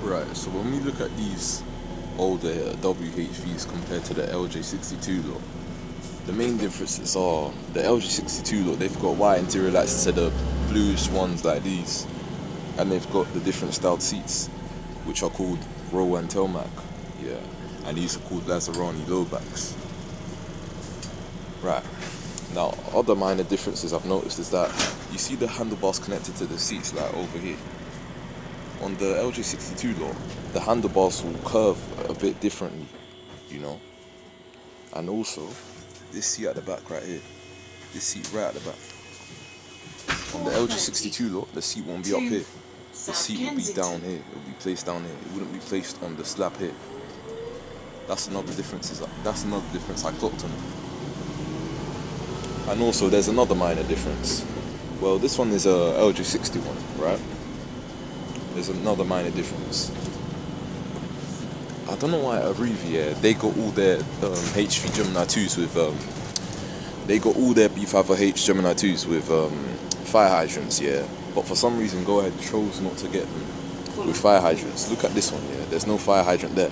Right, so when we look at these older WHVs compared to the LJ62 lot, the main differences are the LJ62 lot, they've got white interior lights instead of bluish ones like these, and they've got the different styled seats, which are called Row and Telmac, yeah, and these are called Lazzaroni lowbacks. Right, now other minor differences I've noticed is that you see the handlebars connected to the seats like over here. On the LJ62 lot, the handlebars will curve a bit differently, you know. And also, this seat at the back right here, this seat right at the back. On the LJ62 lot, the seat won't be up here. The seat will be down here. It will be placed down here. It wouldn't be placed on the slab here. That's another difference. I clocked on it. And also, there's another minor difference. Well, this one is a LJ61, right? There's another minor difference. I don't know why at Arriva, they got all their HV Gemini 2s with they got all their B5H Gemini 2s with fire hydrants, yeah. But for some reason, Go Ahead chose not to get them with fire hydrants. Look at this one, yeah. There's no fire hydrant there,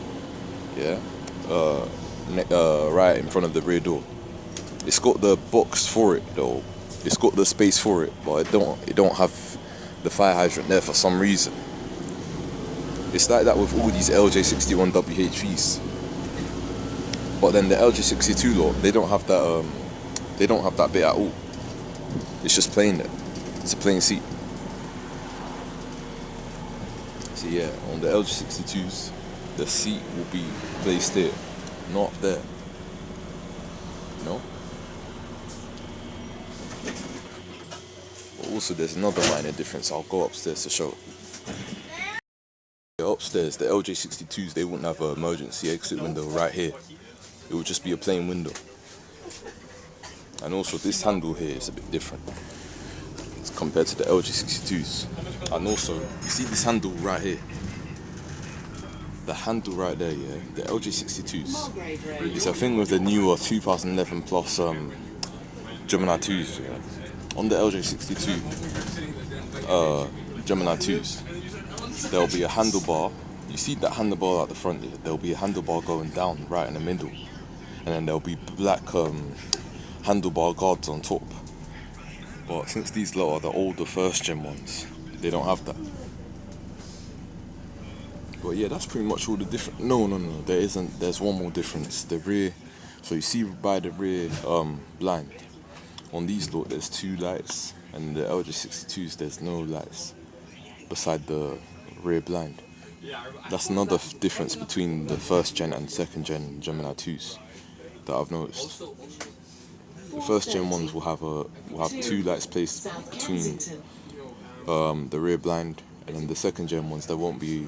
yeah. Right in front of the rear door. It's got the box for it though. It's got the space for it, but it don't have the fire hydrant there for some reason. It's like that with all these LJ61 WHVs. But then the LJ62 lot, they don't have that. They don't have that bit at all. It's just plain there. It's a plain seat. So yeah, on the LJ62s, the seat will be placed here, not there. You know. But also, there's another minor difference. I'll go upstairs to show. Upstairs, the LJ62s, they wouldn't have an emergency exit window right here. It would just be a plain window. And also, this handle here is a bit different compared to the LJ62s. And also, you see this handle right here? The handle right there, yeah, the LJ62s. It's a thing with the newer 2011 plus Gemini 2s, yeah. On the LJ62 Gemini 2s, there'll be a handlebar. You see that handlebar at the front here? There'll be a handlebar going down right in the middle. And then there'll be black handlebar guards on top. But since these lot are the older first gen ones, they don't have that. But yeah, that's pretty much all the different. No, there isn't. There's one more difference. The rear. So you see by the rear blind. On these lot, there's two lights. And the LJ62s, there's no lights beside the rear blind. That's another difference between the first gen and second gen Gemini 2s that I've noticed. The first gen ones will have two lights placed between the rear blind, and then the second gen ones there won't be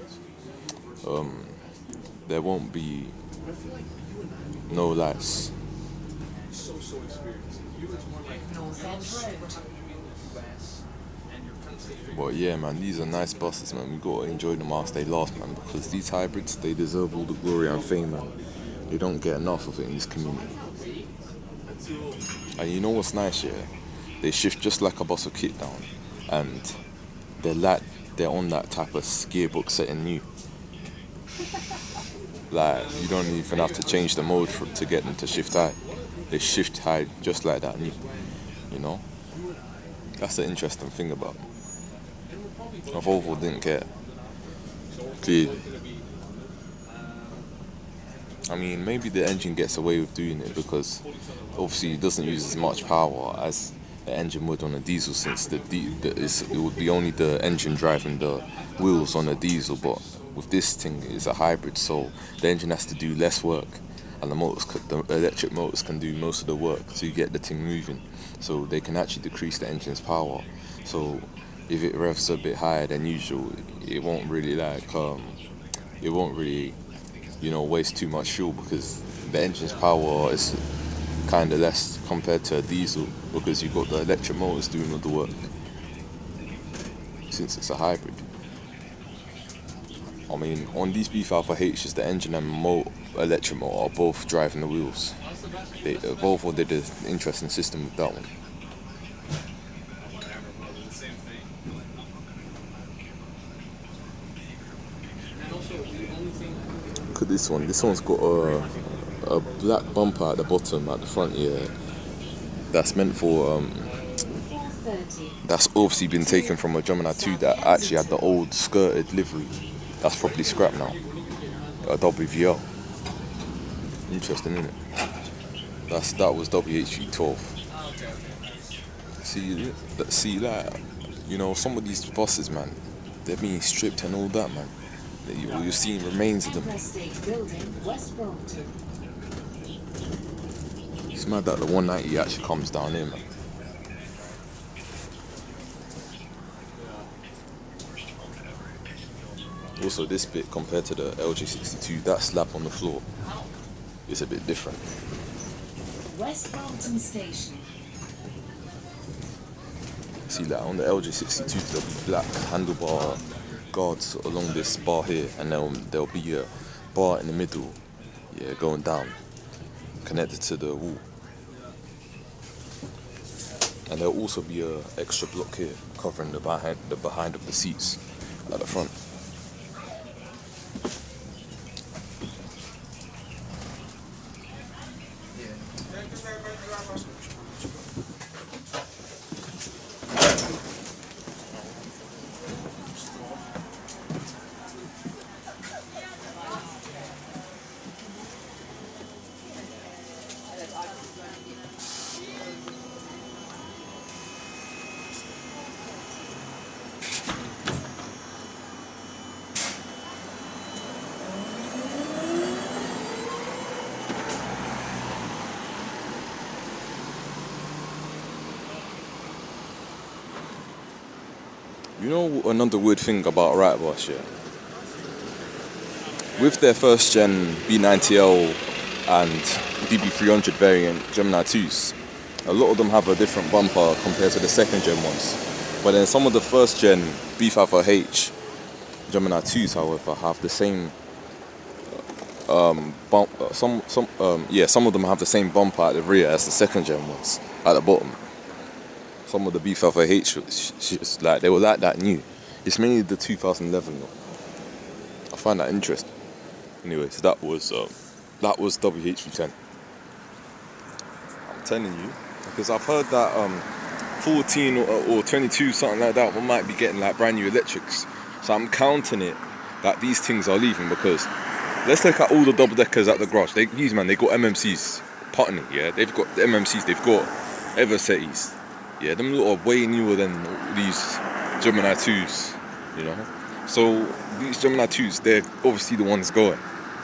no lights. But yeah, man, these are nice buses, man. We gotta enjoy them whilst they last, man, because these hybrids, they deserve all the glory and fame, man. They don't get enough of it in this community. And you know what's nice, yeah? They shift just like a bus of kit down, and they're on that type of gearbox setting new. Like, you don't even have to change the mode to get them to shift high. They shift high just like that new, you know? That's the interesting thing about them. Volvo didn't care. Clearly. I mean, maybe the engine gets away with doing it because obviously it doesn't use as much power as the engine would on a diesel, since it would be only the engine driving the wheels on a diesel. But with this thing, it's a hybrid, so the engine has to do less work, and the electric motors can do most of the work to get the thing moving. So they can actually decrease the engine's power. So if it revs a bit higher than usual, it won't really waste too much fuel, because the engine's power is kind of less compared to a diesel, because you've got the electric motors doing all the work, since it's a hybrid. I mean, on these B5Hs, the engine and electric motor are both driving the wheels. Volvo did an interesting system with that one. look at this one. This one's got a black bumper at the bottom, at the front here. That's meant for that's obviously been taken from a Gemini 2 that actually had the old skirted livery. That's probably scrapped now. A WVL. Interesting, isn't it? That was WHV12. See that, you know, some of these buses, man, they're being stripped and all that, man. You're seeing remains of them. It's mad that the 190 actually comes down here, man. Also, this bit compared to the LJ62, that slab on the floor is a bit different. West Brompton Station. See that on the LJ62, there'll be black handlebar guards along this bar here, and there'll be a bar in the middle, yeah, going down, connected to the wall. And there'll also be a extra block here covering the behind of the seats at the front. You know another weird thing about Wrightbus, yeah? With their first gen B90L and DB300 variant Gemini 2s, a lot of them have a different bumper compared to the second gen ones. But then some of the first gen B50H Gemini 2s, however, have the same some of them have the same bumper at the rear as the second gen ones at the bottom. Some of the B50H, like, they were like that new. It's mainly the 2011 though. I find that interesting. Anyways, that was WHV10. I'm telling you, because I've heard that 14 or 22, something like that, we might be getting like brand new electrics. So I'm counting it that these things are leaving, because let's look at all the double deckers at the garage. They got MMCs, Putney, yeah. They've got the MMCs, they've got Eversetties. Yeah, them lot are way newer than these Gemini 2s, you know. So these Gemini 2s, they're obviously the ones going.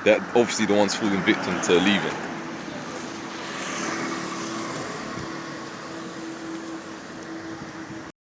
They're obviously the ones falling victim to leaving.